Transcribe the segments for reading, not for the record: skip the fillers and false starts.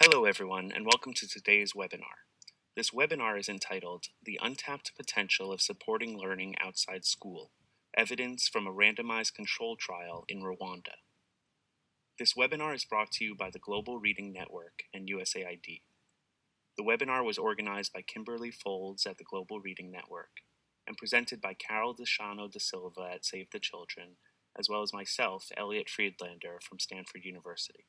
Hello everyone, and welcome to today's webinar. This webinar is entitled, The Untapped Potential of Supporting Learning Outside School, Evidence from a Randomized Control Trial in Rwanda. This webinar is brought to you by the Global Reading Network and USAID. The webinar was organized by Kimberly Folds at the Global Reading Network and presented by Carol Deshano da Silva at Save the Children, as well as myself, Elliot Friedlander from Stanford University.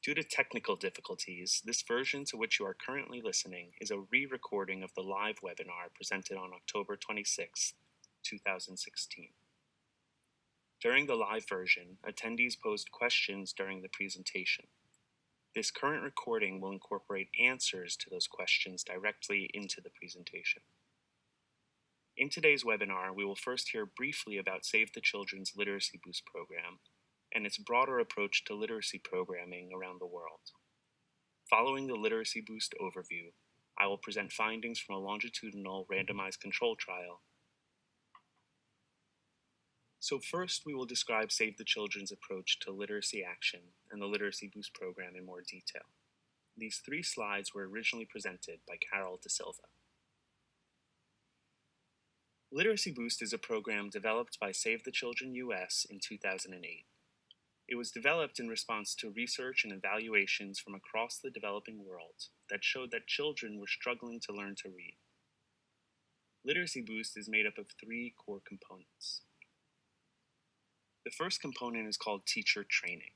Due to technical difficulties, this version to which you are currently listening is a re-recording of the live webinar presented on October 26, 2016. During the live version, attendees posed questions during the presentation. This current recording will incorporate answers to those questions directly into the presentation. In today's webinar, we will first hear briefly about Save the Children's Literacy Boost program and its broader approach to literacy programming around the world. Following the Literacy Boost overview, I will present findings from a longitudinal randomized control trial. So first, we will describe Save the Children's approach to literacy action and the Literacy Boost program in more detail. These 3 slides were originally presented by Carol da Silva. Literacy Boost is a program developed by Save the Children US in 2008. It was developed in response to research and evaluations from across the developing world that showed that children were struggling to learn to read. Literacy Boost is made up of 3 core components. The first component is called teacher training.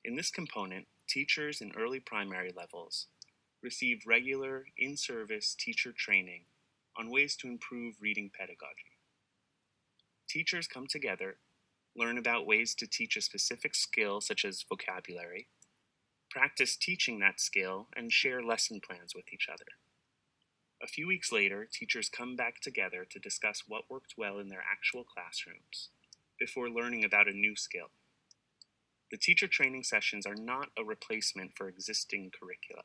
In this component, teachers in early primary levels receive regular in-service teacher training on ways to improve reading pedagogy. Teachers come together, learn about ways to teach a specific skill such as vocabulary, practice teaching that skill, and share lesson plans with each other. A few weeks later, teachers come back together to discuss what worked well in their actual classrooms before learning about a new skill. The teacher training sessions are not a replacement for existing curricula.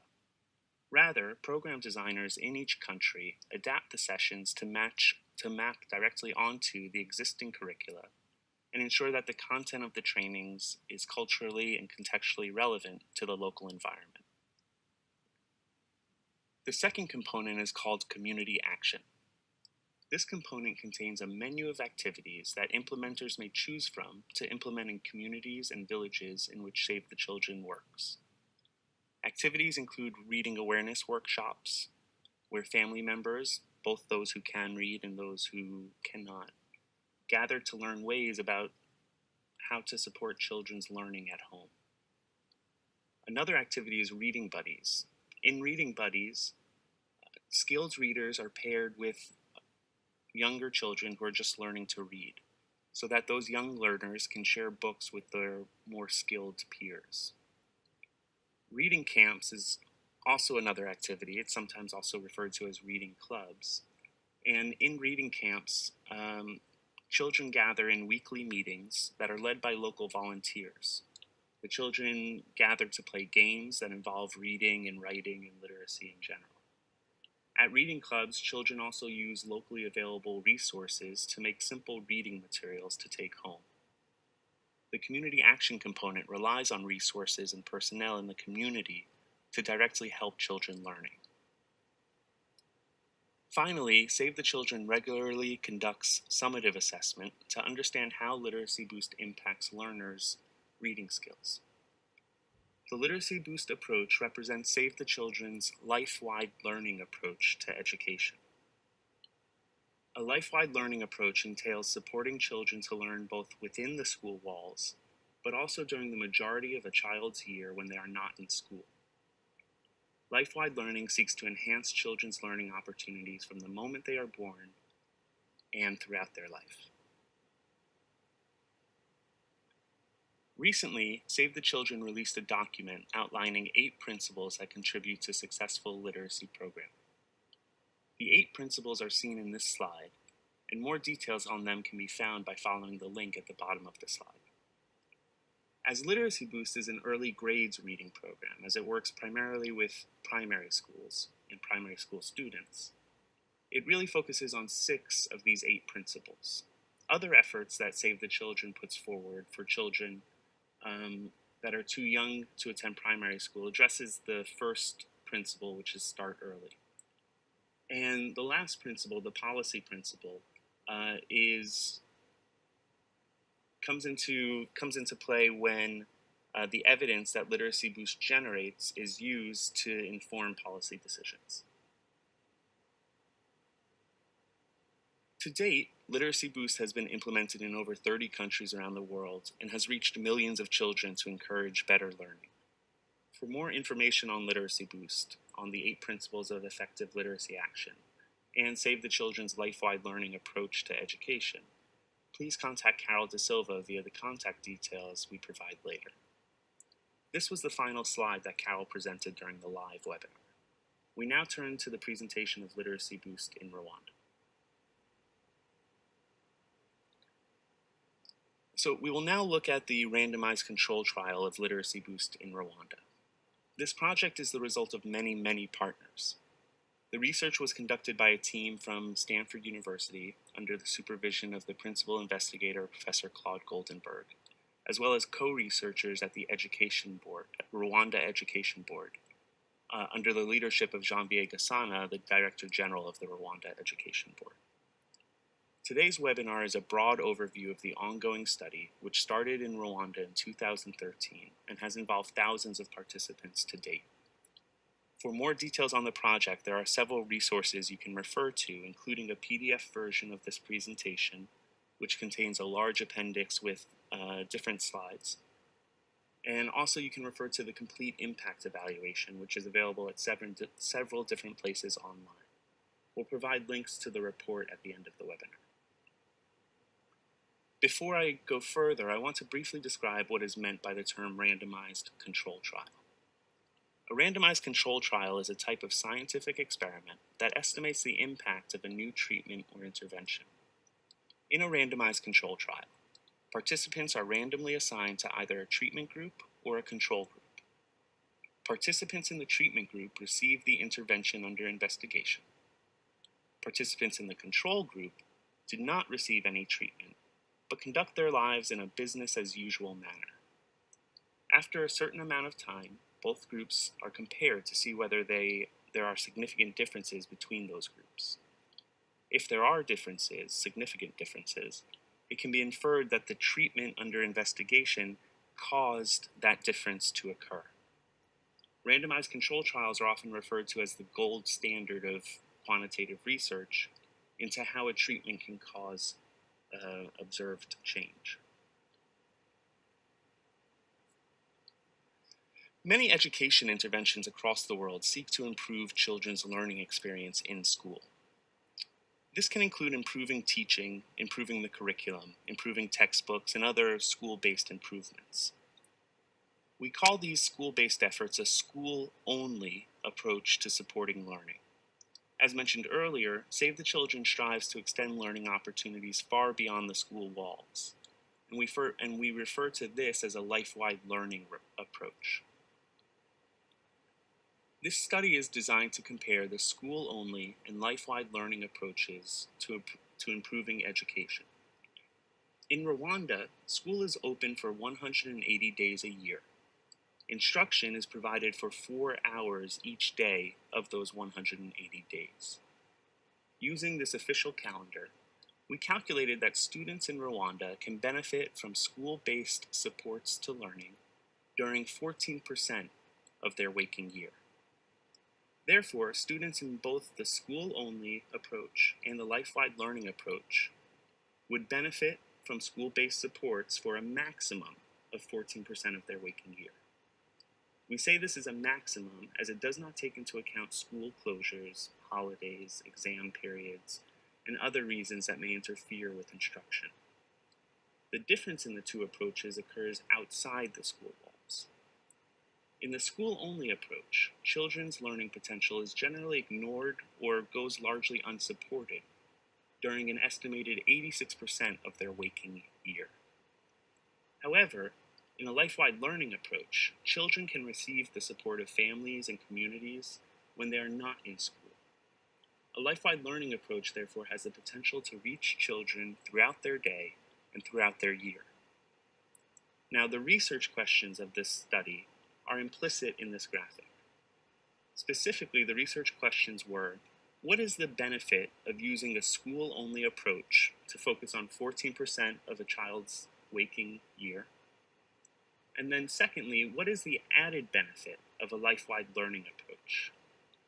Rather, program designers in each country adapt the sessions to map directly onto the existing curricula and ensure that the content of the trainings is culturally and contextually relevant to the local environment. The second component is called community action. This component contains a menu of activities that implementers may choose from to implement in communities and villages in which Save the Children works. Activities include reading awareness workshops, where family members, both those who can read and those who cannot, gather to learn ways about how to support children's learning at home. Another activity is reading buddies. In reading buddies, skilled readers are paired with younger children who are just learning to read, so that those young learners can share books with their more skilled peers. Reading camps is also another activity. It's sometimes also referred to as reading clubs. And in reading camps, children gather in weekly meetings that are led by local volunteers. The children gather to play games that involve reading and writing and literacy in general. At reading clubs, children also use locally available resources to make simple reading materials to take home. The community action component relies on resources and personnel in the community to directly help children learning. Finally, Save the Children regularly conducts summative assessment to understand how Literacy Boost impacts learners' reading skills. The Literacy Boost approach represents Save the Children's life-wide learning approach to education. A life-wide learning approach entails supporting children to learn both within the school walls, but also during the majority of a child's year when they are not in school. Life-wide learning seeks to enhance children's learning opportunities from the moment they are born and throughout their life. Recently, Save the Children released a document outlining 8 principles that contribute to successful literacy programming. The 8 principles are seen in this slide, and more details on them can be found by following the link at the bottom of the slide. As Literacy Boost is an early grades reading program, as it works primarily with primary schools and primary school students, it really focuses on 6 of these 8 principles. Other efforts that Save the Children puts forward for children that are too young to attend primary school addresses the first principle, which is start early. And the last principle, the policy principle, comes into play when the evidence that Literacy Boost generates is used to inform policy decisions. To date, Literacy Boost has been implemented in over 30 countries around the world and has reached millions of children to encourage better learning. For more information on Literacy Boost, on the 8 principles of effective literacy action, and Save the Children's life-wide learning approach to education, please contact Carol De Silva via the contact details we provide later. This was the final slide that Carol presented during the live webinar. We now turn to the presentation of Literacy Boost in Rwanda. So we will now look at the randomized control trial of Literacy Boost in Rwanda. This project is the result of many, many partners. The research was conducted by a team from Stanford University under the supervision of the principal investigator, Professor Claude Goldenberg, as well as co-researchers at the Education Board, Rwanda Education Board, under the leadership of Janvier Gasana, the Director General of the Rwanda Education Board. Today's webinar is a broad overview of the ongoing study, which started in Rwanda in 2013 and has involved thousands of participants to date. For more details on the project, there are several resources you can refer to, including a PDF version of this presentation, which contains a large appendix with different slides. And also you can refer to the complete impact evaluation, which is available at several different places online. We'll provide links to the report at the end of the webinar. Before I go further, I want to briefly describe what is meant by the term randomized control trial. A randomized control trial is a type of scientific experiment that estimates the impact of a new treatment or intervention. In a randomized control trial, participants are randomly assigned to either a treatment group or a control group. Participants in the treatment group receive the intervention under investigation. Participants in the control group do not receive any treatment, but conduct their lives in a business-as-usual manner. After a certain amount of time, both groups are compared to see whether there are significant differences between those groups. If there are significant differences, it can be inferred that the treatment under investigation caused that difference to occur. Randomized control trials are often referred to as the gold standard of quantitative research into how a treatment can cause observed change. Many education interventions across the world seek to improve children's learning experience in school. This can include improving teaching, improving the curriculum, improving textbooks, and other school-based improvements. We call these school-based efforts a school-only approach to supporting learning. As mentioned earlier, Save the Children strives to extend learning opportunities far beyond the school walls, and we refer to this as a life-wide learning approach. This study is designed to compare the school-only and life-wide learning approaches to improving education. In Rwanda, school is open for 180 days a year. Instruction is provided for 4 hours each day of those 180 days. Using this official calendar, we calculated that students in Rwanda can benefit from school-based supports to learning during 14% of their waking year. Therefore, students in both the school-only approach and the life-wide learning approach would benefit from school-based supports for a maximum of 14% of their waking year. We say this is a maximum as it does not take into account school closures, holidays, exam periods, and other reasons that may interfere with instruction. The difference in the two approaches occurs outside the school walls. In the school-only approach, children's learning potential is generally ignored or goes largely unsupported during an estimated 86% of their waking year. However, in a life-wide learning approach, children can receive the support of families and communities when they are not in school. A life-wide learning approach, therefore, has the potential to reach children throughout their day and throughout their year. Now, the research questions of this study are implicit in this graphic. Specifically, the research questions were, what is the benefit of using a school-only approach to focus on 14% of a child's waking year? And then secondly, what is the added benefit of a life-wide learning approach?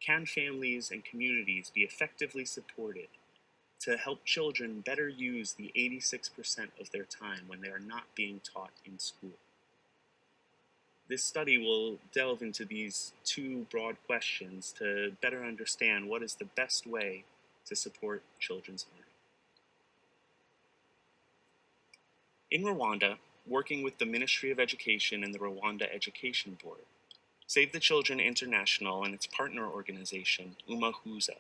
Can families and communities be effectively supported to help children better use the 86% of their time when they are not being taught in school? This study will delve into these two broad questions to better understand what is the best way to support children's learning. In Rwanda, working with the Ministry of Education and the Rwanda Education Board, Save the Children International and its partner organization, Umuhuza,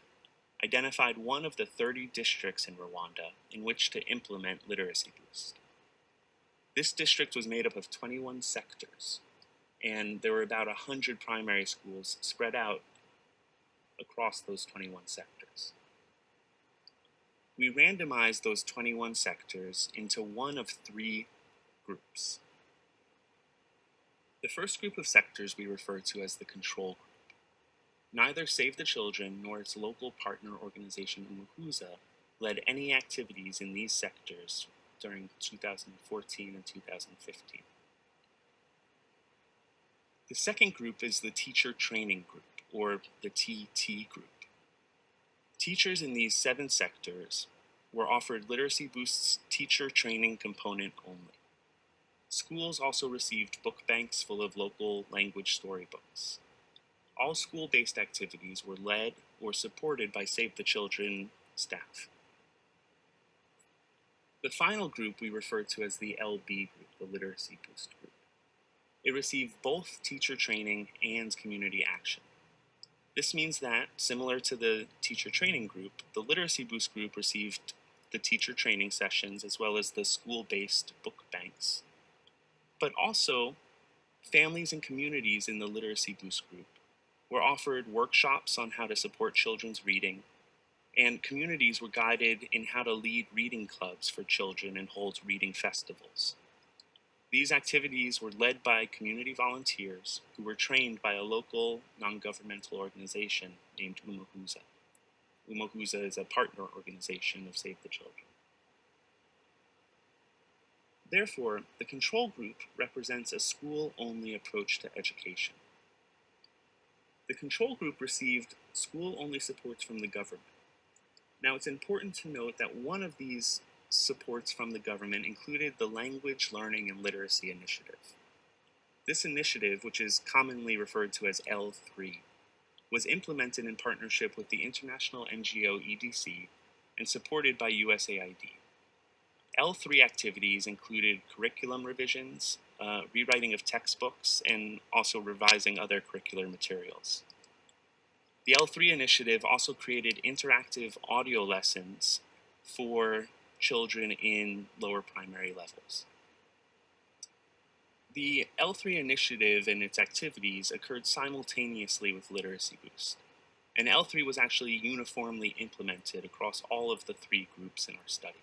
identified one of the 30 districts in Rwanda in which to implement Literacy Boost. This district was made up of 21 sectors, and there were about 100 primary schools spread out across those 21 sectors. We randomized those 21 sectors into one of three groups. The first group of sectors we refer to as the control group. Neither Save the Children nor its local partner organization Umuhuza led any activities in these sectors during 2014 and 2015. The second group is the Teacher Training Group, or the TT Group. Teachers in these 7 sectors were offered Literacy Boost's teacher training component only. Schools also received book banks full of local language storybooks. All school-based activities were led or supported by Save the Children staff. The final group we refer to as the LB group, the Literacy Boost group. It received both teacher training and community action. This means that, similar to the teacher training group, the Literacy Boost group received the teacher training sessions as well as the school-based book banks. But also, families and communities in the Literacy Boost group were offered workshops on how to support children's reading, and communities were guided in how to lead reading clubs for children and hold reading festivals. These activities were led by community volunteers who were trained by a local non-governmental organization named Umuhuza. Umuhuza is a partner organization of Save the Children. Therefore, the control group represents a school-only approach to education. The control group received school-only supports from the government. Now, it's important to note that one of these supports from the government included the Language Learning and Literacy Initiative. This initiative, which is commonly referred to as L3, was implemented in partnership with the international NGO EDC and supported by USAID. L3 activities included curriculum revisions, rewriting of textbooks, and also revising other curricular materials. The L3 initiative also created interactive audio lessons for children in lower primary levels. The L3 initiative and its activities occurred simultaneously with Literacy Boost, and L3 was actually uniformly implemented across all of the 3 groups in our study.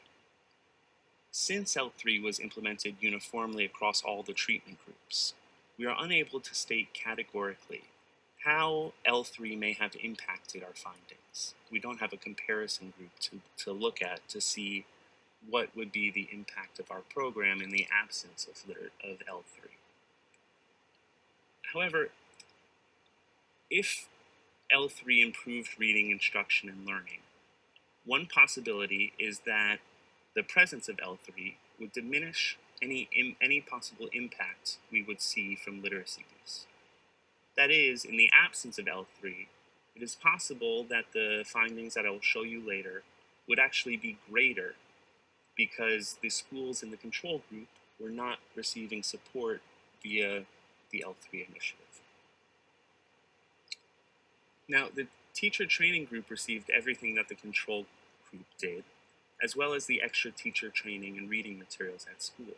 Since L3 was implemented uniformly across all the treatment groups, we are unable to state categorically how L3 may have impacted our findings. We don't have a comparison group to look at to see what would be the impact of our program in the absence of L3. However, if L3 improved reading instruction and learning, one possibility is that the presence of L3 would diminish any possible impact we would see from Literacy Boost. That is, in the absence of L3, it is possible that the findings that I will show you later would actually be greater because the schools in the control group were not receiving support via the L3 initiative. Now, the teacher training group received everything that the control group did, as well as the extra teacher training and reading materials at school.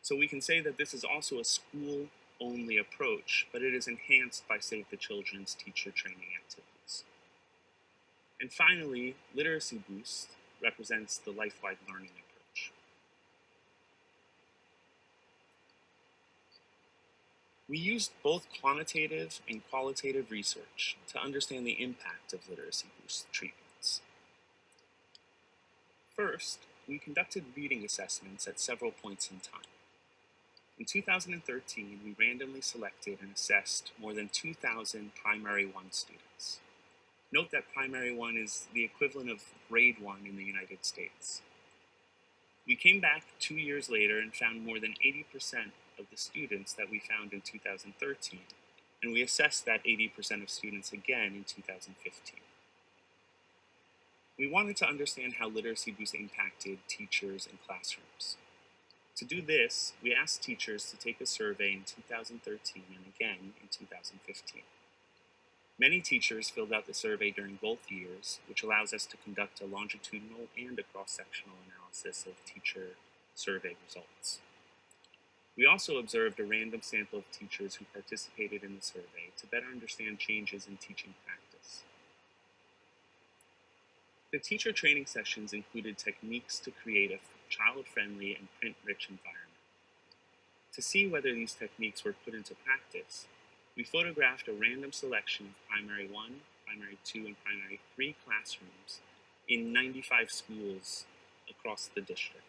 So we can say that this is also a school-only approach, but it is enhanced by Save the Children's teacher training activities. And finally, Literacy Boost represents the life-wide learning approach. We used both quantitative and qualitative research to understand the impact of literacy boost treatments. First, we conducted reading assessments at several points in time. In 2013, we randomly selected and assessed more than 2,000 Primary 1 students. Note that Primary 1 is the equivalent of Grade 1 in the United States. We came back 2 years later and found more than 80% of the students that we found in 2013, and we assessed that 80% of students again in 2015. We wanted to understand how literacy boost impacted teachers and classrooms. To do this, we asked teachers to take a survey in 2013 and again in 2015. Many teachers filled out the survey during both years, which allows us to conduct a longitudinal and a cross-sectional analysis of teacher survey results. We also observed a random sample of teachers who participated in the survey to better understand changes in teaching practice. The teacher training sessions included techniques to create a child-friendly and print-rich environment. To see whether these techniques were put into practice, we photographed a random selection of Primary 1, Primary 2, and Primary 3 classrooms in 95 schools across the district,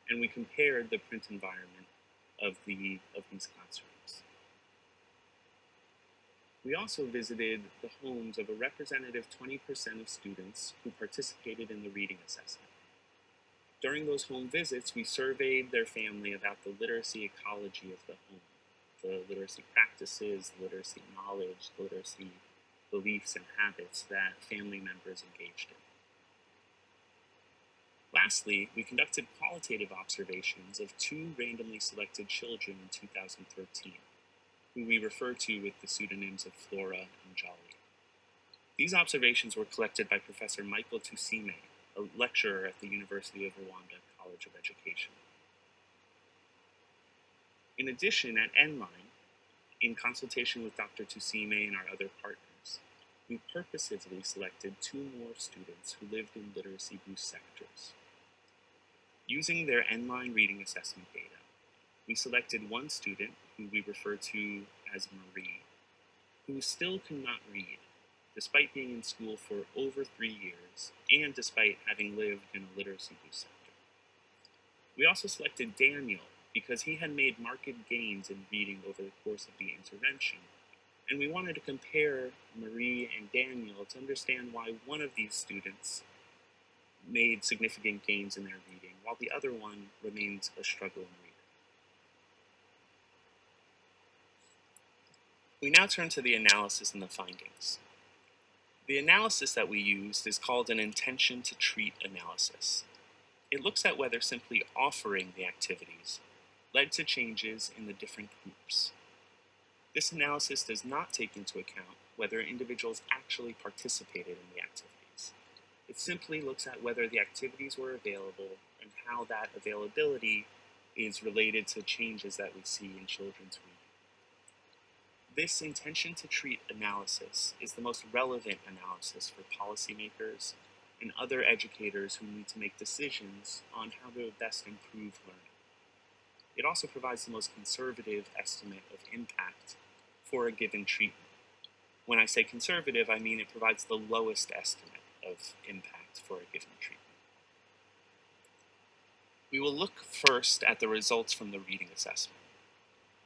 and we compared the print environment of these classrooms. We also visited the homes of a representative 20% of students who participated in the reading assessment. During those home visits, we surveyed their family about the literacy ecology of the home, the literacy practices, literacy knowledge, literacy beliefs and habits that family members engaged in. Lastly, we conducted qualitative observations of 2 randomly selected children in 2013, who we refer to with the pseudonyms of Flora and Jolly. These observations were collected by Professor Michael Tusime, a lecturer at the University of Rwanda College of Education. In addition, at Endline, in consultation with Dr. Tusime and our other partners, we purposefully selected 2 more students who lived in literacy boost sectors. Using their Endline reading assessment data, we selected 1 student, who we refer to as Marie, who still could not read, despite being in school for over 3 years, and despite having lived in a literacy boost sector. We also selected Daniel because he had made marked gains in reading over the course of the intervention, and we wanted to compare Marie and Daniel to understand why one of these students made significant gains in their reading, while the other one remains a struggling reader. We now turn to the analysis and the findings. The analysis that we used is called an intention to treat analysis. It looks at whether simply offering the activities led to changes in the different groups. This analysis does not take into account whether individuals actually participated in the activities. It simply looks at whether the activities were available and how that availability is related to changes that we see in children's reading. This intention to treat analysis is the most relevant analysis for policymakers and other educators who need to make decisions on how to best improve learning. It also provides the most conservative estimate of impact for a given treatment. When I say conservative, I mean it provides the lowest estimate of impact for a given treatment. We will look first at the results from the reading assessment.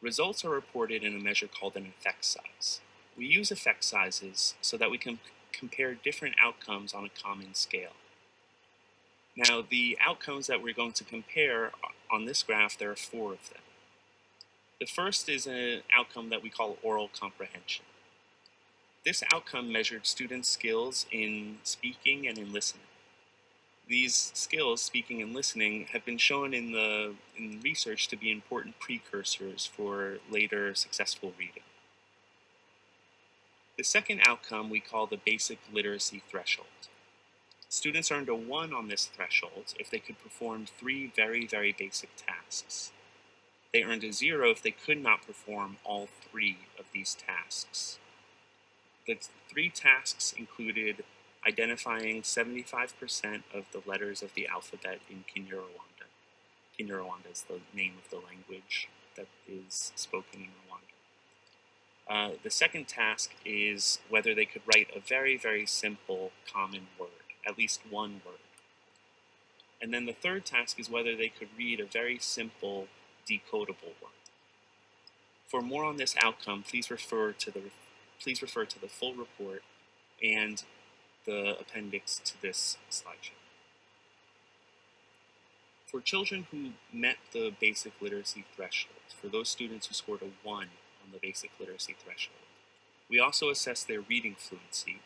Results are reported in a measure called an effect size. We use effect sizes so that we can compare different outcomes on a common scale. Now, the outcomes that we're going to compare on this graph, there are 4 of them. The first is an outcome that we call oral comprehension. This outcome measured students' skills in speaking and in listening. These skills, speaking and listening, have been shown in research to be important precursors for later successful reading. The second outcome we call the basic literacy threshold. Students earned a 1 on this threshold if they could perform 3 very, very basic tasks. They earned a 0 if they could not perform all 3 of these tasks. The 3 tasks included identifying 75% of the letters of the alphabet in Kinyarwanda. Kinyarwanda is the name of the language that is spoken in Rwanda. The second task is whether they could write a very, very simple common word, at least one word. And then the third task is whether they could read a very simple decodable word. For more on this outcome, please refer to the full report and the appendix to this slideshow. For children who met the basic literacy threshold, for those students who scored a 1 on the basic literacy threshold, we also assessed their reading fluency,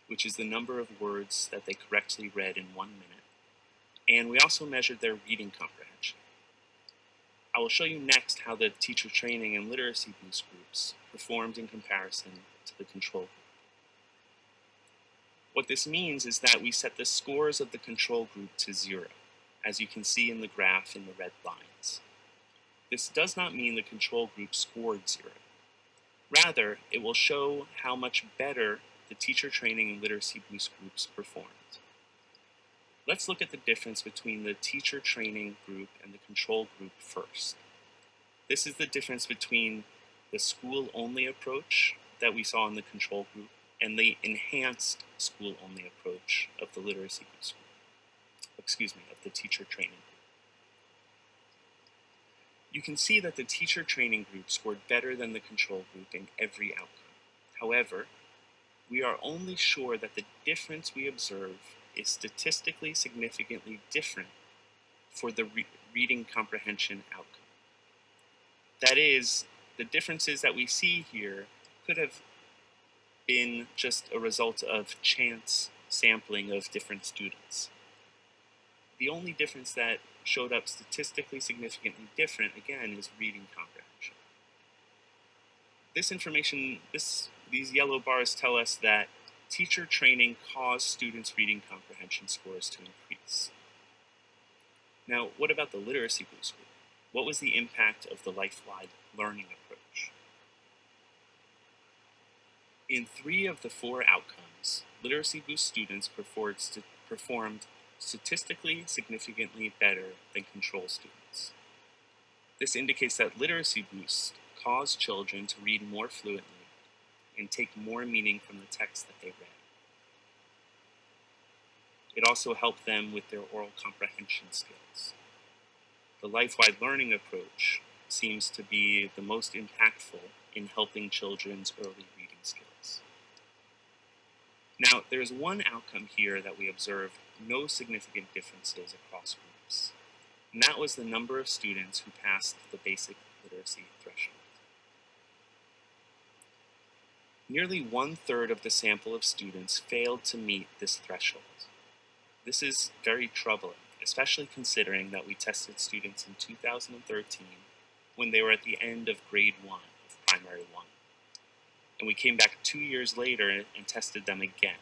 which is the number of words that they correctly read in 1 minute, and we also measured their reading comprehension. I will show you next how the teacher training and literacy boost groups performed in comparison to the control group. What this means is that we set the scores of the control group to 0, as you can see in the graph in the red lines. This does not mean the control group scored 0. Rather, it will show how much better the teacher training and literacy boost groups performed. Let's look at the difference between the teacher training group and the control group first. This is the difference between the school-only approach that we saw in the control group and the enhanced school-only approach of the literacy boost group. Of the teacher training group. You can see that the teacher training group scored better than the control group in every outcome. However, we are only sure that the difference we observe is statistically significantly different for the reading comprehension outcome. That is, the differences that we see here could have been just a result of chance sampling of different students. The only difference that showed up statistically significantly different, again, is reading comprehension. This information, these yellow bars tell us that teacher training caused students' reading comprehension scores to increase. Now, what about the literacy boost group? What was the impact of the lifeline learning approach? In 3 of the 4 outcomes, literacy boost students performed statistically significantly better than control students. This indicates that literacy boosts cause children to read more fluently and take more meaning from the text that they read. It also helped them with their oral comprehension skills. The life-wide learning approach seems to be the most impactful in helping children's early reading skills. Now, there's one outcome here that we observed no significant differences across groups, and that was the number of students who passed the basic literacy threshold. Nearly 1/3 of the sample of students failed to meet this threshold. This is very troubling, especially considering that we tested students in 2013 when they were at the end of grade 1 of primary 1. And we came back 2 years later and tested them again.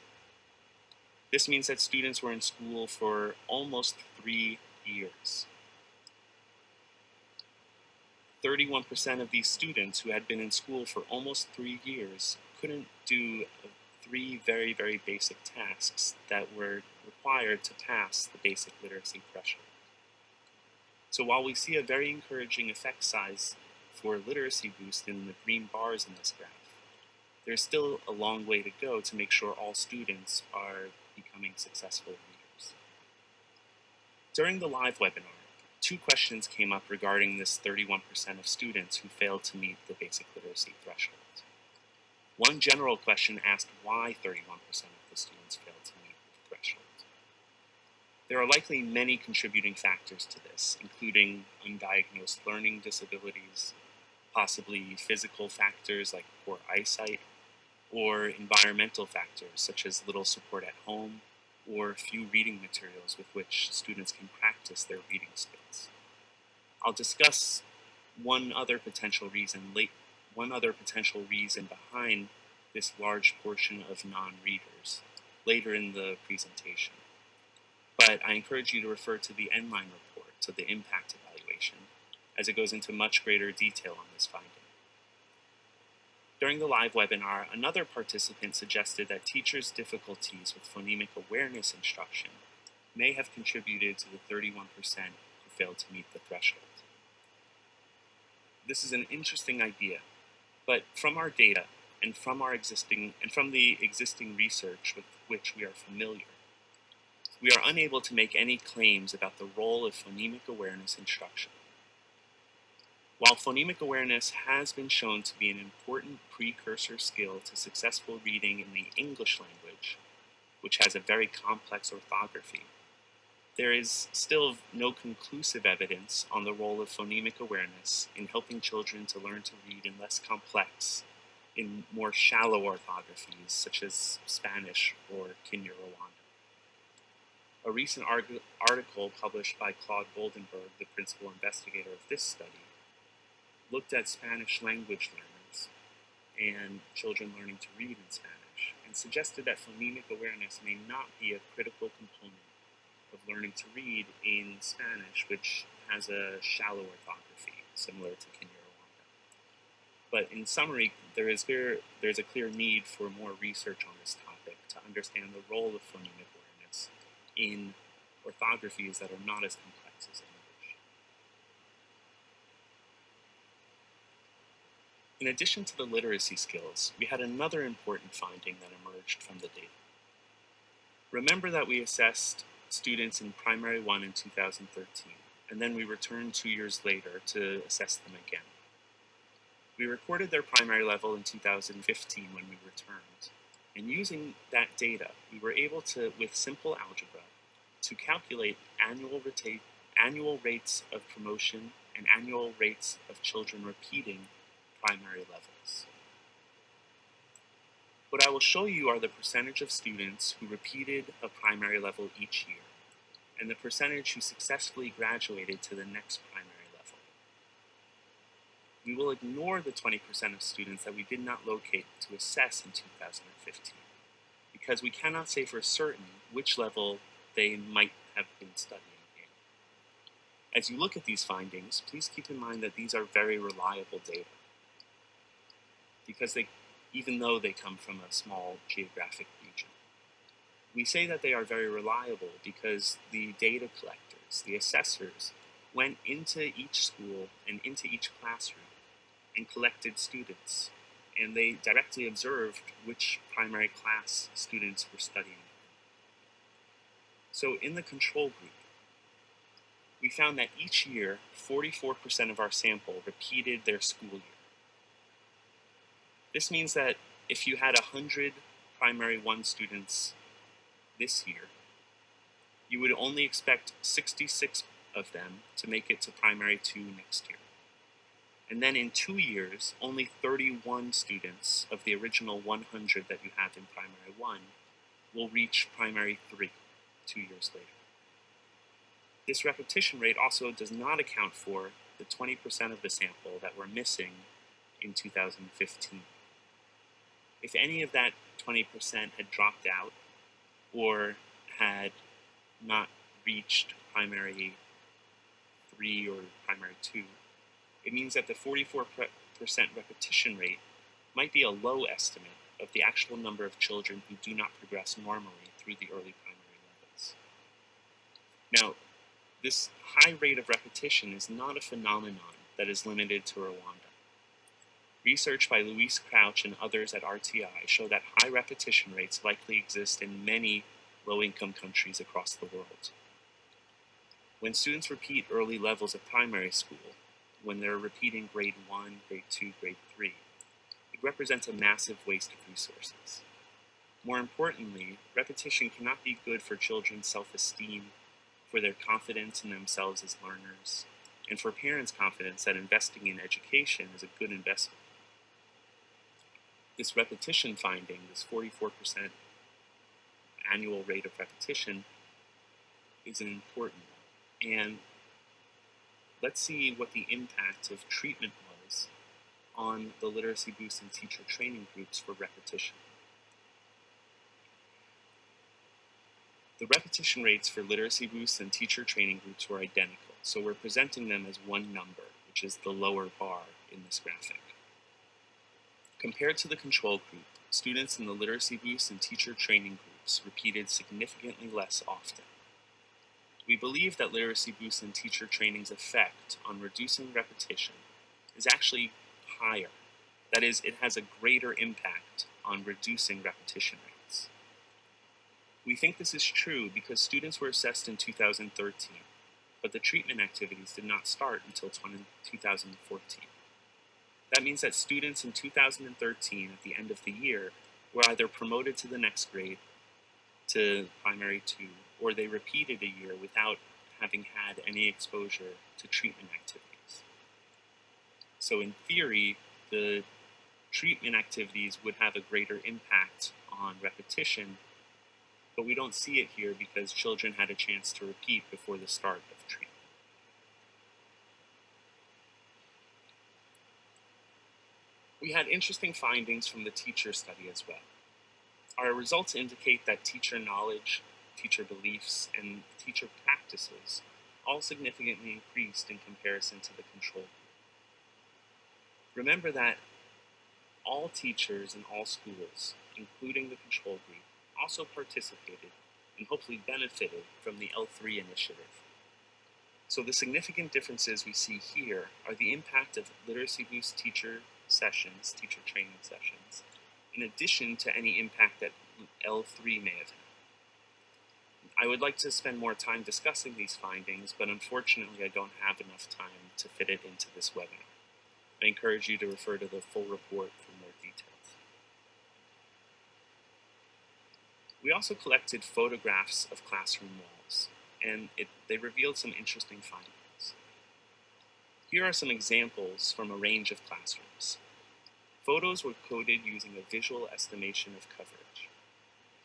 This means that students were in school for almost 3 years. 31% of these students who had been in school for almost 3 years couldn't do 3 very, very basic tasks that were required to pass the basic literacy threshold. So while we see a very encouraging effect size for literacy boost in the green bars in this graph, there's still a long way to go to make sure all students are becoming successful readers. During the live webinar, 2 questions came up regarding this 31% of students who failed to meet the basic literacy threshold. One general question asked why 31% of the students failed to meet the threshold. There are likely many contributing factors to this, including undiagnosed learning disabilities, possibly physical factors like poor eyesight, or environmental factors such as little support at home or few reading materials with which students can practice their reading skills. I'll discuss one other potential reason behind this large portion of non-readers later in the presentation. But I encourage you to refer to the Endline report, to the impact evaluation, as it goes into much greater detail on this finding. During the live webinar, another participant suggested that teachers' difficulties with phonemic awareness instruction may have contributed to the 31% who failed to meet the threshold. This is an interesting idea, But from our data and from the existing research with which we are familiar, we are unable to make any claims about the role of phonemic awareness instruction. While phonemic awareness has been shown to be an important precursor skill to successful reading in the English language, which has a very complex orthography, there is still no conclusive evidence on the role of phonemic awareness in helping children to learn to read in less complex, in more shallow orthographies, such as Spanish or Kinyarwanda. A recent article published by Claude Goldenberg, the principal investigator of this study, looked at Spanish language learners and children learning to read in Spanish, and suggested that phonemic awareness may not be a critical component of learning to read in Spanish, which has a shallow orthography, similar to Kinyarwanda. But in summary, there's a clear need for more research on this topic to understand the role of phonemic awareness in orthographies that are not as complex as English. In addition to the literacy skills, we had another important finding that emerged from the data. Remember that we assessed students in Primary 1 in 2013, and then we returned 2 years later to assess them again. We recorded their primary level in 2015 when we returned, and using that data, we were able to, with simple algebra, to calculate annual rates of promotion and annual rates of children repeating primary levels. What I will show you are the percentage of students who repeated a primary level each year, and the percentage who successfully graduated to the next primary level. We will ignore the 20% of students that we did not locate to assess in 2015, because we cannot say for certain which level they might have been studying in. As you look at these findings, please keep in mind that these are very reliable data, because even though they come from a small geographic region. We say that they are very reliable because the data collectors, the assessors, went into each school and into each classroom and collected students, and they directly observed which primary class students were studying. So in the control group, we found that each year, 44% of our sample repeated their school year. This means that if you had 100 Primary 1 students this year, you would only expect 66 of them to make it to Primary 2 next year. And then in 2 years, only 31 students of the original 100 that you have in Primary 1 will reach Primary 3 2 years later. This repetition rate also does not account for the 20% of the sample that were missing in 2015. If any of that 20% had dropped out or had not reached Primary 3 or Primary 2, it means that the 44% repetition rate might be a low estimate of the actual number of children who do not progress normally through the early primary levels. Now, this high rate of repetition is not a phenomenon that is limited to Rwanda. Research by Luis Crouch and others at RTI show that high repetition rates likely exist in many low-income countries across the world. When students repeat early levels of primary school, when they're repeating grade 1, grade 2, grade 3, it represents a massive waste of resources. More importantly, repetition cannot be good for children's self-esteem, for their confidence in themselves as learners, and for parents' confidence that investing in education is a good investment. This repetition finding, this 44% annual rate of repetition, is an important one. And let's see what the impact of treatment was on the literacy boost and teacher training groups for repetition. The repetition rates for literacy boost and teacher training groups were identical, so we're presenting them as one number, which is the lower bar in this graphic. Compared to the control group, students in the literacy boost and teacher training groups repeated significantly less often. We believe that literacy boost and teacher training's effect on reducing repetition is actually higher That is, it has a greater impact on reducing repetition rates. We think this is true because students were assessed in 2013, but the treatment activities did not start until 2014. That means that students in 2013, at the end of the year, were either promoted to the next grade, to primary 2, or they repeated a year without having had any exposure to treatment activities. So in theory, the treatment activities would have a greater impact on repetition, but we don't see it here because children had a chance to repeat before the start of treatment. We had interesting findings from the teacher study as well. Our results indicate that teacher knowledge, teacher beliefs, and teacher practices all significantly increased in comparison to the control group. Remember that all teachers in all schools, including the control group, also participated and hopefully benefited from the L3 initiative. So the significant differences we see here are the impact of Literacy Boost teacher sessions, teacher training sessions, in addition to any impact that L3 may have had. I would like to spend more time discussing these findings, but unfortunately I don't have enough time to fit it into this webinar. I encourage you to refer to the full report for more details. We also collected photographs of classroom walls, and they revealed some interesting findings. Here are some examples from a range of classrooms. Photos were coded using a visual estimation of coverage.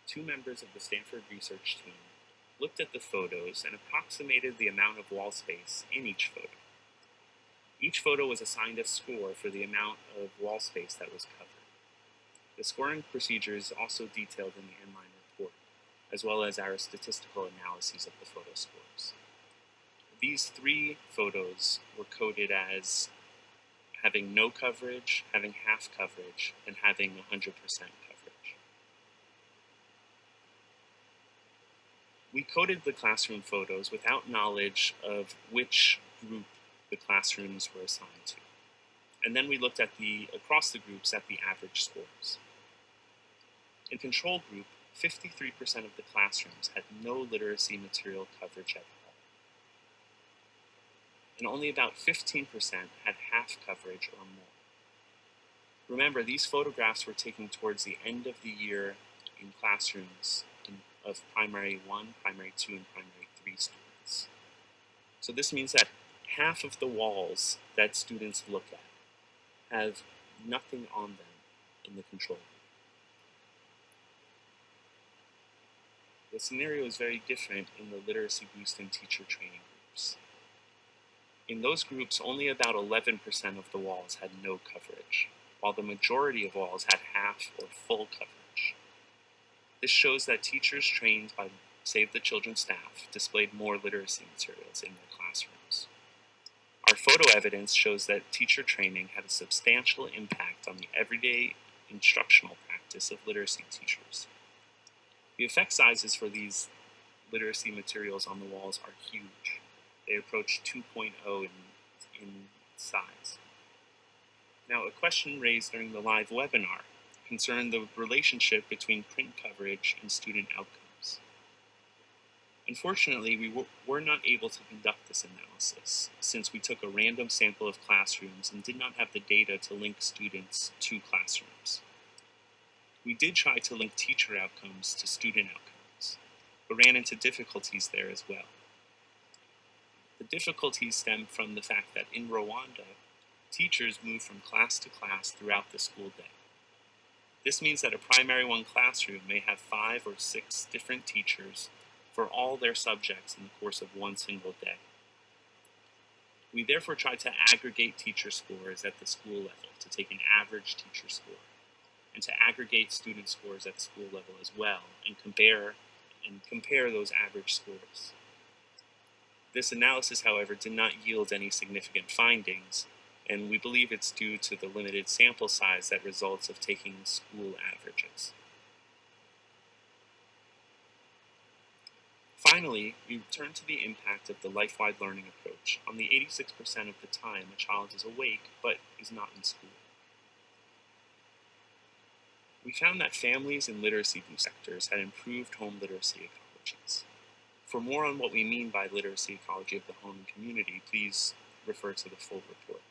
2 members of the Stanford research team looked at the photos and approximated the amount of wall space in each photo. Each photo was assigned a score for the amount of wall space that was covered. The scoring procedure is also detailed in the Endline report, as well as our statistical analyses of the photo scores. These 3 photos were coded as having no coverage, having half coverage, and having 100% coverage. We coded the classroom photos without knowledge of which group the classrooms were assigned to. And then we looked at across the groups at the average scores. In control group, 53% of the classrooms had no literacy material coverage at all. And only about 15% had half coverage or more. Remember, these photographs were taken towards the end of the year in classrooms of primary 1, primary 2, and primary 3 students. So this means that half of the walls that students look at have nothing on them in the control group. The scenario is very different in the literacy boost and teacher training groups. In those groups, only about 11% of the walls had no coverage, while the majority of walls had half or full coverage. This shows that teachers trained by Save the Children staff displayed more literacy materials in their classrooms. Our photo evidence shows that teacher training had a substantial impact on the everyday instructional practice of literacy teachers. The effect sizes for these literacy materials on the walls are huge. They approach 2.0 in size. Now, a question raised during the live webinar concerned the relationship between print coverage and student outcomes. Unfortunately, we were not able to conduct this analysis since we took a random sample of classrooms and did not have the data to link students to classrooms. We did try to link teacher outcomes to student outcomes, but ran into difficulties there as well. The difficulties stem from the fact that in Rwanda, teachers move from class to class throughout the school day. This means that a primary 1 classroom may have 5 or 6 different teachers for all their subjects in the course of one single day. We therefore tried to aggregate teacher scores at the school level to take an average teacher score, and to aggregate student scores at the school level as well, and compare those average scores. This analysis, however, did not yield any significant findings, and we believe it's due to the limited sample size that results of taking school averages. Finally, we turn to the impact of the life-wide learning approach on the 86% of the time a child is awake but is not in school. We found that families in literacy view sectors had improved home literacy ecologies. For more on what we mean by literacy ecology of the home and community, please refer to the full report.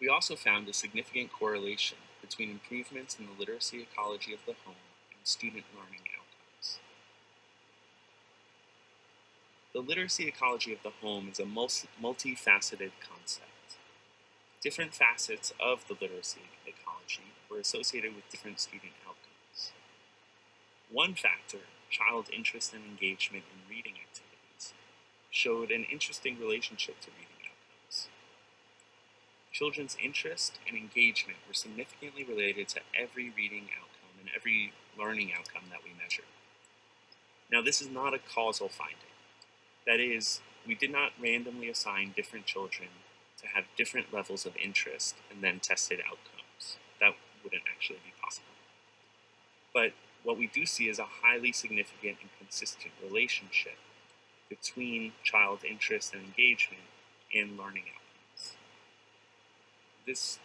We also found a significant correlation between improvements in the literacy ecology of the home and student learning outcomes. The literacy ecology of the home is a multifaceted concept. Different facets of the literacy ecology were associated with different student outcomes. One factor, child interest and engagement in reading activities, showed an interesting relationship to reading outcomes. Children's interest and engagement were significantly related to every reading outcome and every learning outcome that we measured. Now, this is not a causal finding. That is, we did not randomly assign different children to have different levels of interest and then tested outcomes. That wouldn't actually be possible. But what we do see is a highly significant and consistent relationship between child interest and engagement in learning outcomes.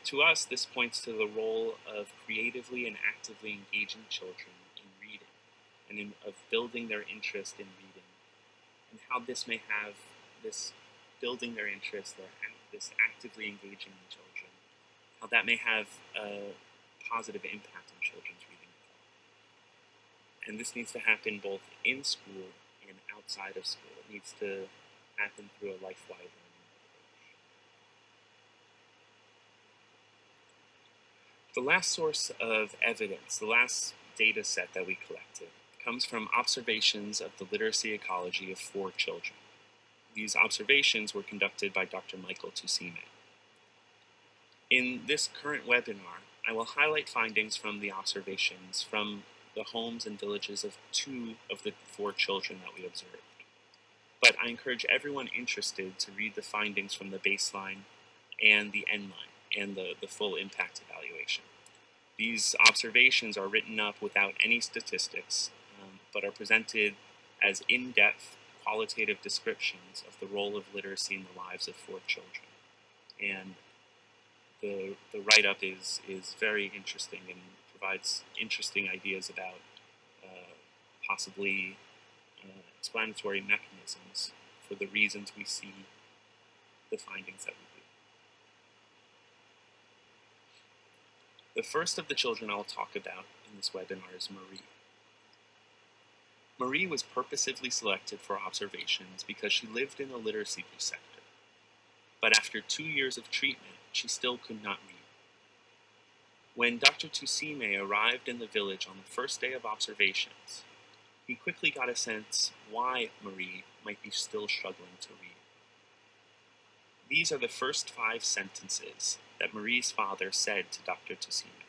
To us, this points to the role of creatively and actively engaging children in reading and of building their interest in reading, and how this may have this building their interest, this actively engaging in children, how that may have a positive impact on children's reading development. And this needs to happen both in school and outside of school. It needs to happen through a life-wide learning approach. The last source of evidence, the last data set that we collected, comes from observations of the literacy ecology of 4 children. These observations were conducted by Dr. Michael Tusime. In this current webinar, I will highlight findings from the observations from the homes and villages of 2 of the 4 children that we observed. But I encourage everyone interested to read the findings from the baseline and the Endline and the full impact evaluation. These observations are written up without any statistics, but are presented as in-depth qualitative descriptions of the role of literacy in the lives of 4 children. And the write-up is very interesting and provides interesting ideas about possibly explanatory mechanisms for the reasons we see the findings that we do. The first of the children I'll talk about in this webinar is Marie. Marie was purposefully selected for observations because she lived in the literacy view sector. But after 2 years of treatment, she still could not read. When Dr. Tusime arrived in the village on the first day of observations, he quickly got a sense why Marie might be still struggling to read. These are the first 5 sentences that Marie's father said to Dr. Tusime.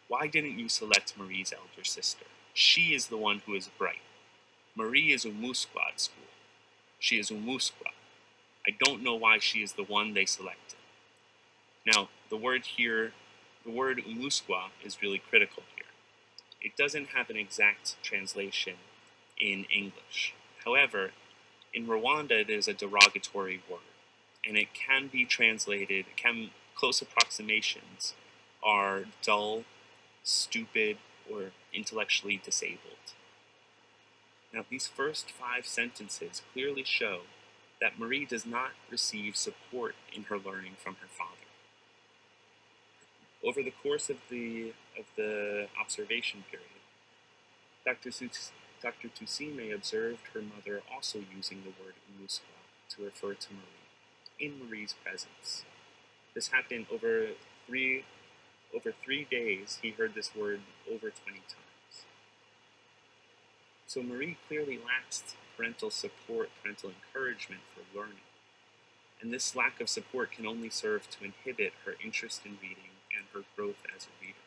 "Why didn't you select Marie's elder sister? She is the one who is bright. Marie is Umuskwa at school. She is Umuskwa. I don't know why she is the one they selected." Now, the word Umuskwa is really critical here. It doesn't have an exact translation in English. However, in Rwanda it is a derogatory word, and it can be translated, close approximations are dull, stupid, or intellectually disabled. Now, these first 5 sentences clearly show that Marie does not receive support in her learning from her father. Over the course of the observation period, Dr. Tusime observed her mother also using the word Umuskwa to refer to Marie in Marie's presence. This happened over 3 days. He heard this word over 20 times. So Marie clearly lacks parental support, parental encouragement for learning. And this lack of support can only serve to inhibit her interest in reading and her growth as a reader.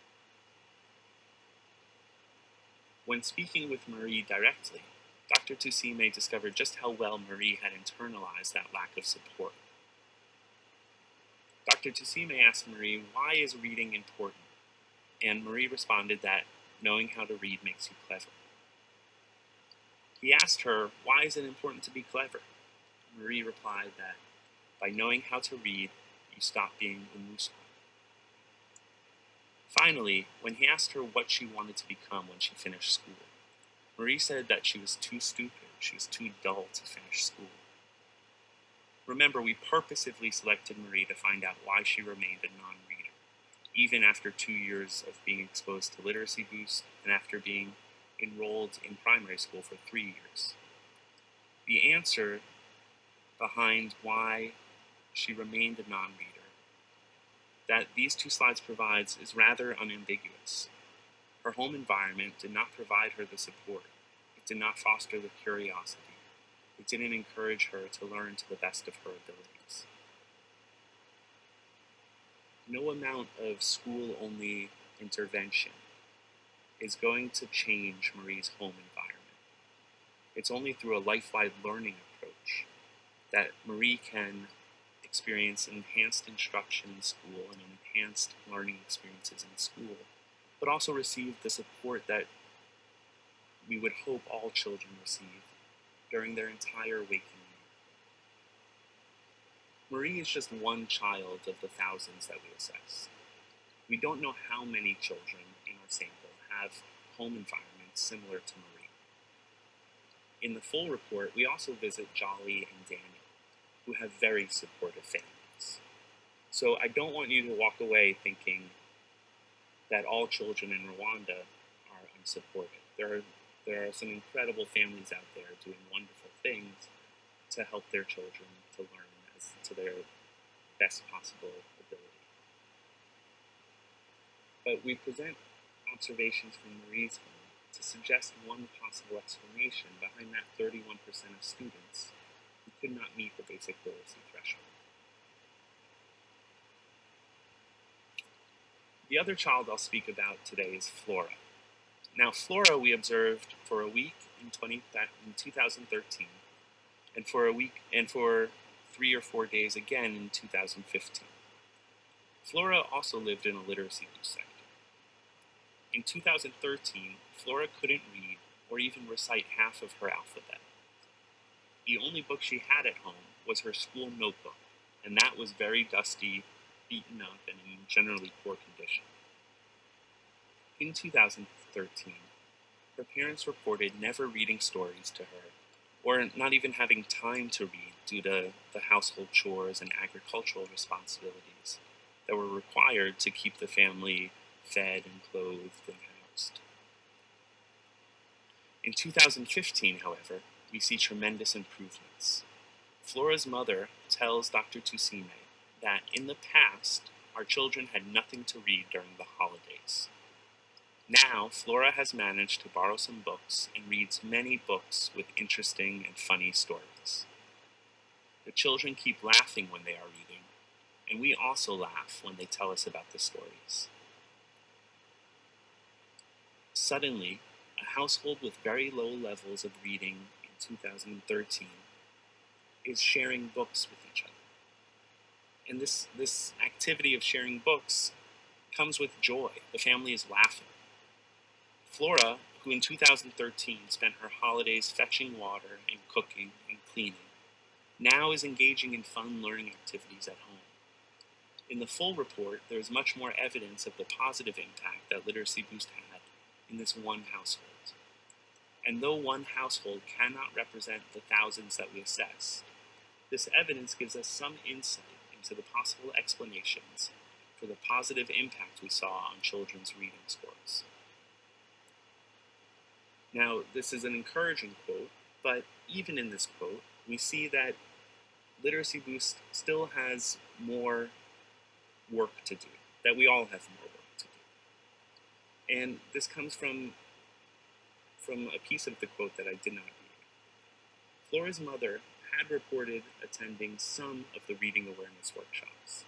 When speaking with Marie directly, Dr. Tusime discovered just how well Marie had internalized that lack of support. Dr. Tusime asked Marie, "Why is reading important?" And Marie responded that knowing how to read makes you clever. He asked her, "Why is it important to be clever?" Marie replied that by knowing how to read, you stop being Umuskwa. Finally, when he asked her what she wanted to become when she finished school, Marie said that she was too stupid, she was too dull to finish school. Remember, we purposefully selected Marie to find out why she remained a non-reader, even after 2 years of being exposed to Literacy Boost and after being enrolled in primary school for 3 years. The answer behind why she remained a non-reader that these 2 slides provides is rather unambiguous. Her home environment did not provide her the support. It did not foster the curiosity. It didn't encourage her to learn to the best of her abilities. No amount of school-only intervention is going to change Marie's home environment. It's only through a lifelong learning approach that Marie can experience enhanced instruction in school and enhanced learning experiences in school, but also receive the support that we would hope all children receive during their entire waking year. Marie is just one child of the thousands that we assess. We don't know how many children in our sample have home environments similar to Marie. In the full report, we also visit Jolly and Daniel, who have very supportive families. So I don't want you to walk away thinking that all children in Rwanda are unsupported. There are some incredible families out there doing wonderful things to help their children to learn as to their best possible ability. But we present observations from Marie's home to suggest one possible explanation behind that 31% of students who could not meet the basic literacy threshold. The other child I'll speak about today is Flora. Now, Flora we observed for a week in 2013, and for 3 or 4 days again in 2015. Flora also lived in a literacy boost sector. In 2013, Flora couldn't read or even recite half of her alphabet. The only book she had at home was her school notebook, and that was very dusty, beaten up, and in generally poor condition. In 2013, her parents reported never reading stories to her, or not even having time to read due to the household chores and agricultural responsibilities that were required to keep the family fed and clothed and housed. In 2015, however, we see tremendous improvements. Flora's mother tells Dr. Tusime that in the past, our children had nothing to read during the holidays. Now, Flora has managed to borrow some books and reads many books with interesting and funny stories. The children keep laughing when they are reading, and we also laugh when they tell us about the stories. Suddenly, a household with very low levels of reading in 2013 is sharing books with each other. And this activity of sharing books comes with joy. The family is laughing. Flora, who in 2013 spent her holidays fetching water and cooking and cleaning, now is engaging in fun learning activities at home. In the full report, there is much more evidence of the positive impact that Literacy Boost had in this one household. And though one household cannot represent the thousands that we assessed, this evidence gives us some insight into the possible explanations for the positive impact we saw on children's reading scores. Now, this is an encouraging quote, but even in this quote, we see that Literacy Boost still has more work to do, that we all have more work to do. And this comes from a piece of the quote that I did not read. Flora's mother had reported attending some of the reading awareness workshops,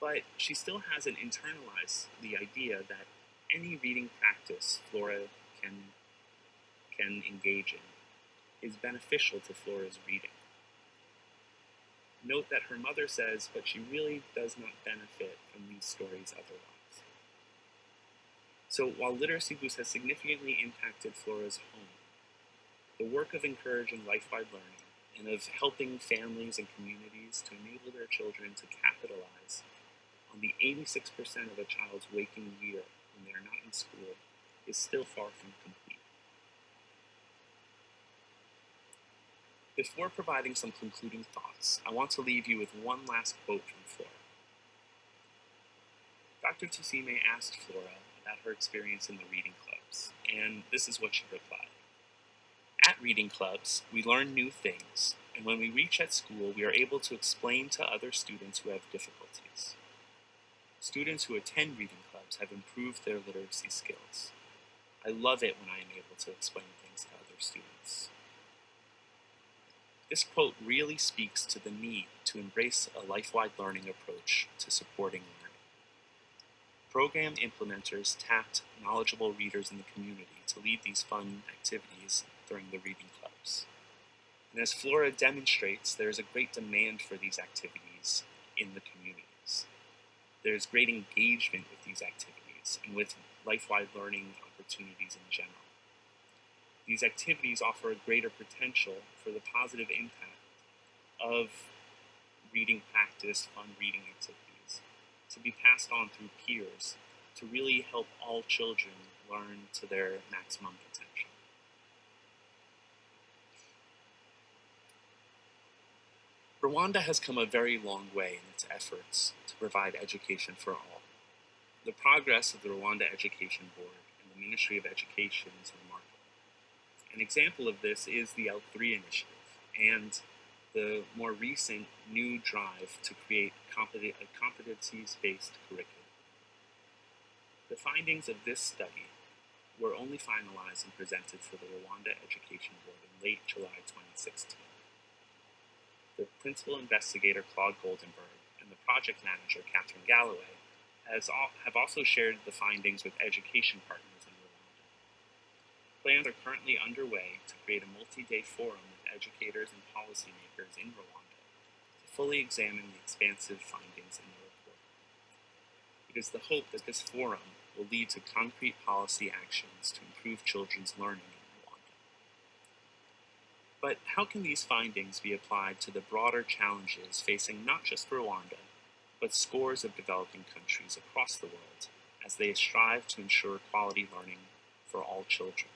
but she still hasn't internalized the idea that any reading practice Flora can engage in is beneficial to Flora's reading. Note that her mother says, but she really does not benefit from these stories otherwise. So while Literacy Boost has significantly impacted Flora's home, the work of encouraging life-wide learning and of helping families and communities to enable their children to capitalize on the 86% of a child's waking year when they are not in school is still far from complete. Before providing some concluding thoughts, I want to leave you with one last quote from Flora. Dr. Tusime asked Flora about her experience in the reading clubs, and this is what she replied. At reading clubs, we learn new things, and when we reach at school, we are able to explain to other students who have difficulties. Students who attend reading clubs have improved their literacy skills. I love it when I am able to explain things to other students. This quote really speaks to the need to embrace a life-wide learning approach to supporting learning. Program implementers tapped knowledgeable readers in the community to lead these fun activities during the reading clubs. And as Flora demonstrates, there is a great demand for these activities in the communities. There is great engagement with these activities and with life-wide learning opportunities in general. These activities offer a greater potential for the positive impact of reading practice, fun reading activities, to be passed on through peers to really help all children learn to their maximum potential. Rwanda has come a very long way in its efforts to provide education for all. The progress of the Rwanda Education Board and the Ministry of Education is remarkable. An example of this is the L3 initiative and the more recent new drive to create a competencies-based curriculum. The findings of this study were only finalized and presented for the Rwanda Education Board in late July 2016. The principal investigator, Claude Goldenberg, and the project manager, Catherine Galloway, have also shared the findings with education partners in Rwanda. Plans are currently underway to create a multi-day forum with educators and policymakers in Rwanda to fully examine the expansive findings in the report. It is the hope that this forum will lead to concrete policy actions to improve children's learning in Rwanda. But how can these findings be applied to the broader challenges facing not just Rwanda, but scores of developing countries across the world as they strive to ensure quality learning for all children?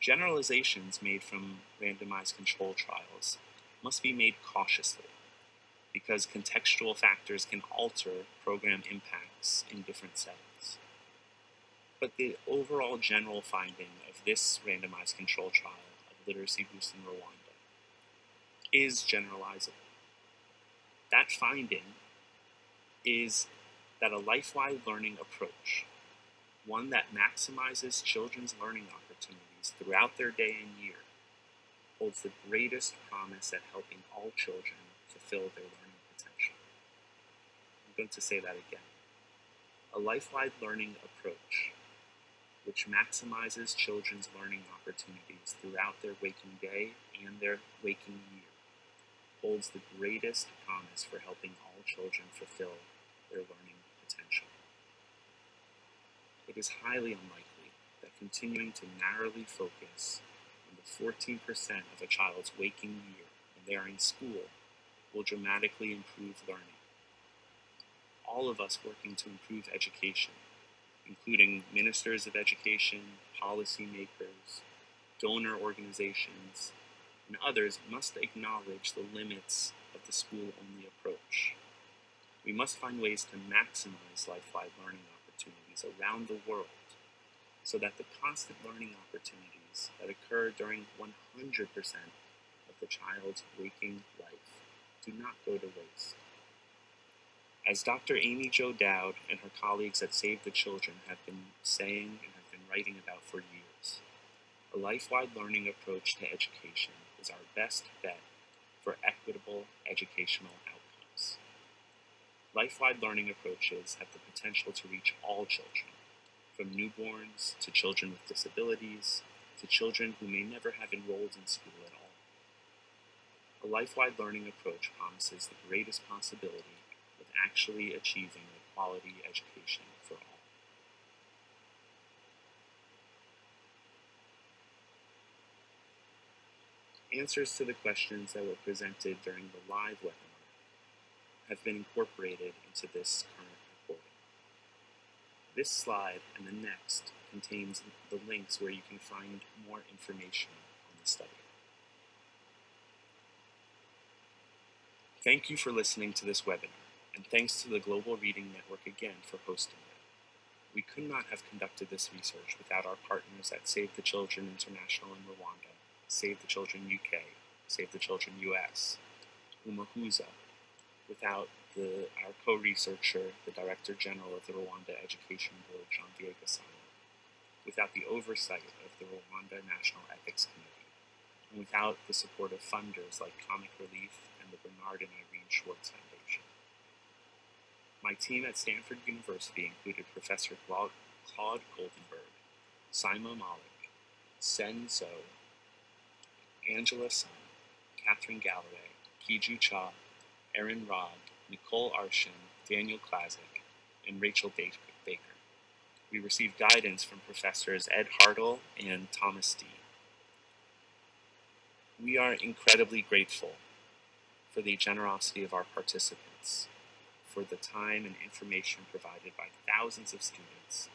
Generalizations made from randomized control trials must be made cautiously, because contextual factors can alter program impacts in different settings. But the overall general finding of this randomized control trial of Literacy Boost in Rwanda is generalizable. That finding is that a life-wide learning approach, one that maximizes children's learning opportunities throughout their day and year, holds the greatest promise at helping all children fulfill their learning potential. I'm going to say that again. A life-wide learning approach which maximizes children's learning opportunities throughout their waking day and their waking year holds the greatest promise for helping all children fulfill their learning potential. It is highly unlikely that continuing to narrowly focus on the 14% of a child's waking year when they are in school will dramatically improve learning. All of us working to improve education, including ministers of education, policymakers, donor organizations, and others, must acknowledge the limits of the school-only approach. We must find ways to maximize life-wide learning opportunities around the world so that the constant learning opportunities that occur during 100% of the child's waking life do not go to waste. As Dr. Amy Jo Dowd and her colleagues at Save the Children have been saying and have been writing about for years, a life-wide learning approach to education is our best bet for equitable educational outcomes. Life-wide learning approaches have the potential to reach all children, from newborns to children with disabilities to children who may never have enrolled in school at all. A life-wide learning approach promises the greatest possibility of actually achieving a quality education for all. Answers to the questions that were presented during the live webinar have been incorporated into this current recording. This slide and the next contains the links where you can find more information on the study. Thank you for listening to this webinar, and thanks to the Global Reading Network again for hosting it. We could not have conducted this research without our partners at Save the Children International in Rwanda, Save the Children UK, Save the Children US, Umuhuza, without our co-researcher, the Director General of the Rwanda Education Board, Jean-Diego Sana, without the oversight of the Rwanda National Ethics Committee, and without the support of funders like Comic Relief and the Bernard and Irene Schwartz Foundation. My team at Stanford University included Professor Claude Goldenberg, Saima Malik, Sen Zhou, Angela Sun, Catherine Galloway, Kiju Cha, Erin Rod, Nicole Arshin, Daniel Klazik, and Rachel Baker. We received guidance from Professors Ed Hartle and Thomas Dee. We are incredibly grateful for the generosity of our participants, for the time and information provided by thousands of students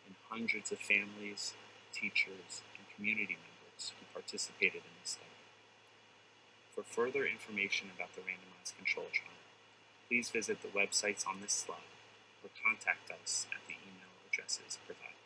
and hundreds of families, teachers, and community members who participated in this study. For further information about the randomized control trial, please visit the websites on this slide or contact us at the email addresses provided.